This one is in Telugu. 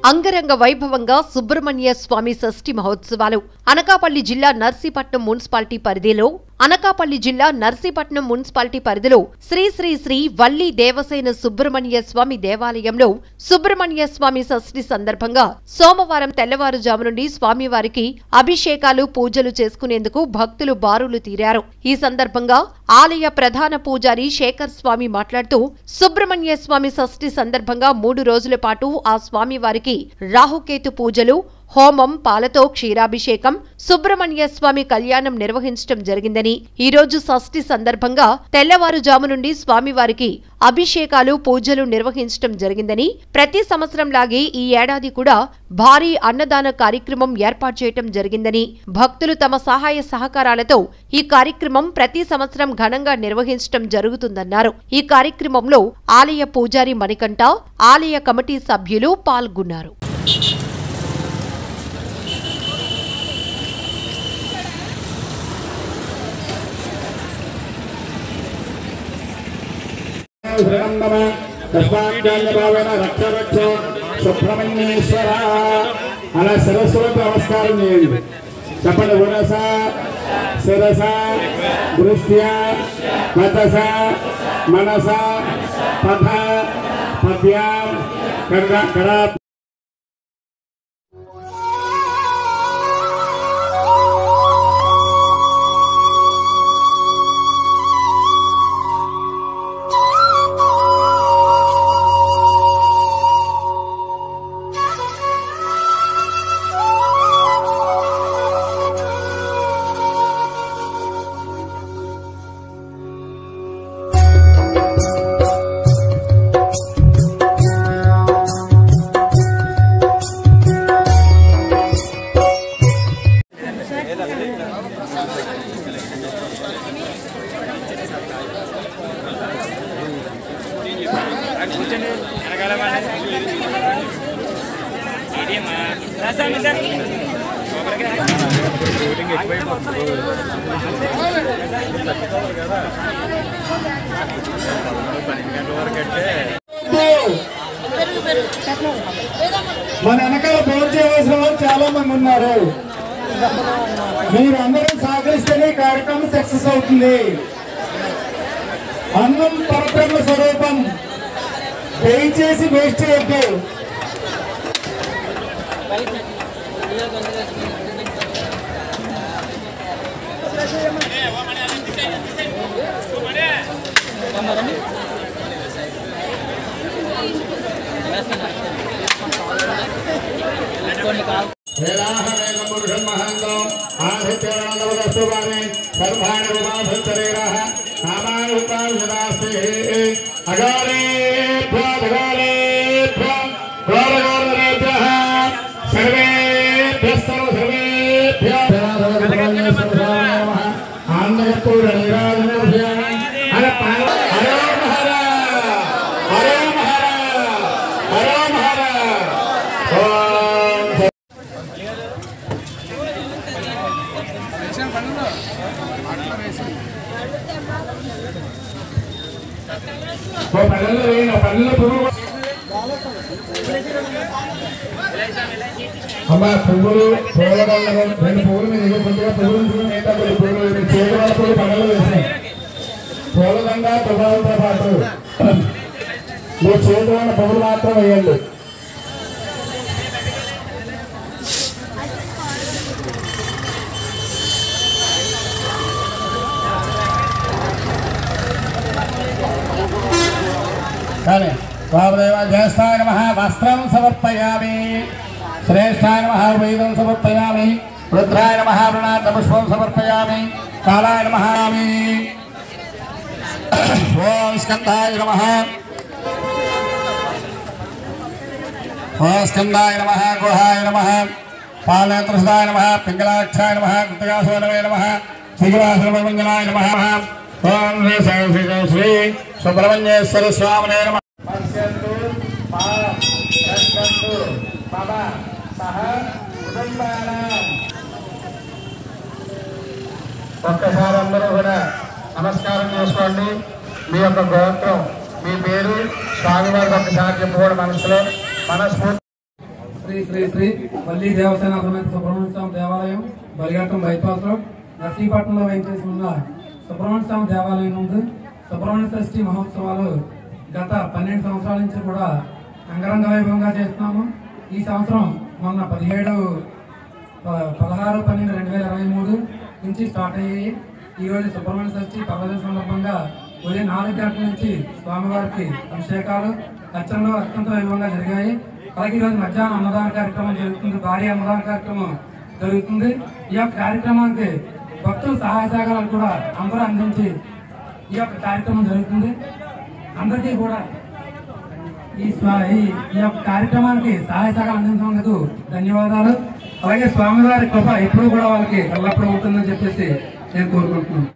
అంగరంగ వైభవంగా సుబ్రహ్మణ్య స్వామి షష్ఠి మహోత్సవాలు అనకాపల్లి జిల్లా నర్సీపట్నం మున్సిపాలిటీ పరిధిలో శ్రీ శ్రీ శ్రీ వల్లి దేవసేన సుబ్రహ్మణ్య స్వామి దేవాలయంలో సుబ్రహ్మణ్య స్వామి షష్ఠి సందర్భంగా సోమవారం తెల్లవారుజాము నుండి స్వామివారికి అభిషేకాలు పూజలు చేసుకునేందుకు భక్తులు బారులు తీరారు। ఈ సందర్భంగా ఆలయ ప్రధాన పూజారి శేఖర్ స్వామి మాట్లాడుతూ సుబ్రహ్మణ్య స్వామి షష్ఠి సందర్భంగా 3 రోజుల పాటు ఆ స్వామివారికి రాహుకేతు పూజలు, హోమం, పాలతో క్షీరాభిషేకం, సుబ్రహ్మణ్య స్వామి కళ్యాణం నిర్వహించడం జరిగిందని, ఈ రోజు షష్ఠి సందర్భంగా తెల్లవారుజాము నుండి స్వామివారికి అభిషేకాలు, పూజలు నిర్వహించడం జరిగిందని, ప్రతి సంవత్సరంలాగే ఈ ఏడాది కూడా భారీ అన్నదాన కార్యక్రమం ఏర్పాటు చేయడం జరిగిందని, భక్తులు తమ సహాయ సహకారాలతో ఈ కార్యక్రమం ప్రతి సంవత్సరం ఘనంగా నిర్వహించడం జరుగుతుందన్నారు। ఈ కార్యక్రమంలో ఆలయ పూజారి మణికంఠ, ఆలయ కమిటీ సభ్యులు పాల్గొన్నారు। సుబ్రహ్మణ్యేశ్వర అలా శిరస్సులకు నమస్కారం చేయండి। చెప్పండి, ఉరస శిరస దృష్ట్య వచస మనస పథ పద్య కరా మన వెనకాల భోజనం చేయవలసిన వాళ్ళు చాలా మంది ఉన్నారు। మీరు అందరూ సహకరిస్తేనే కార్యక్రమం సక్సెస్ అవుతుంది। అన్నం పరబ్రహ్మ స్వరూపం, దయచేసి వేస్ట్ చేయొద్దు। అమ్మా పువ్వులు పూలగలను 2 పువ్వులు మీద కొద్దిగా పువ్వులు చేతి వాళ్ళ పువ్వులు పగలు వేసినాయి। పూలదండ పువ్వులతో పాటు మీ చేతి వాళ్ళ పువ్వులు మాత్రం వేయండి। కానీ వామదేవ జ్యేష్ఠాయ నమః వస్త్రం సమర్పయామి, శ్రేష్ఠాయ నమః వేదం సమర్పయామి, రుద్రాయ నమః ప్రణాత పుష్పం సమర్పయామి, కాలాయ నమః ఓం స్కందాయ నమః, ఓం స్కందాయ నమః, గుహాయ నమః, పాలనేత్రసుదాయ నమః, పింగళాక్షాయ నమః, కృతికాసోనవే నమః, శ్రీనివాసమంజనాయ నమః, ఓం శ్రీ సుబ్రహ్మణ్యేశ్వర స్వామినే నమః। ఒక్కసారి అందరూ కూడా నమస్కారం చేసుకోండి। మీ యొక్క గోత్రం, మీ పేరు స్వామివారికి ఒకసారి చెప్పుకోవడం మనసులో మనస్ఫూర్తి। శ్రీ శ్రీ శ్రీ వల్లి దేవసేన సమేత సుబ్రహ్మణ్య స్వామి దేవాలయం బలిఘట్టం బైపాస్ రోడ్ నర్సీపట్నంలో వేయించేసి ఉన్న సుబ్రహ్మణ్య స్వామి దేవాలయం ఉంది. సుబ్రహ్మణ్య షష్ఠి మహోత్సవాలు గత 12 సంవత్సరాల నుంచి కూడా అంగరంగ వైభవంగా చేస్తున్నాము. ఈ సంవత్సరం మొన్న 16/12/2023 నుంచి స్టార్ట్ అయ్యాయి. ఈరోజు సుబ్రహ్మణ్య షష్ఠి పర్వదిన సందర్భంగా ఉదయం 4 గంటల నుంచి స్వామివారికి అభిషేకాలు అర్చనలు అత్యంత వైభవంగా జరిగాయి. అలాగే ఈరోజు మధ్యాహ్నం అన్నదాన కార్యక్రమం జరుగుతుంది. భారీ అన్నదాన కార్యక్రమం జరుగుతుంది. ఈ యొక్క కార్యక్రమానికి భక్తులు సహాయ సహకారాలు కూడా అందరూ అందించి ఈ యొక్క కార్యక్రమం జరుగుతుంది. అందరికీ కూడా ఈ యొక్క కార్యక్రమానికి సహాయ సహకారం అందించినందుకు ధన్యవాదాలు. అలాగే స్వామివారి కృప ఎప్పుడూ కూడా వాళ్ళకి ఎల్లప్పుడూ ఉంటుందని చెప్పేసి నేను కోరుకుంటున్నాను.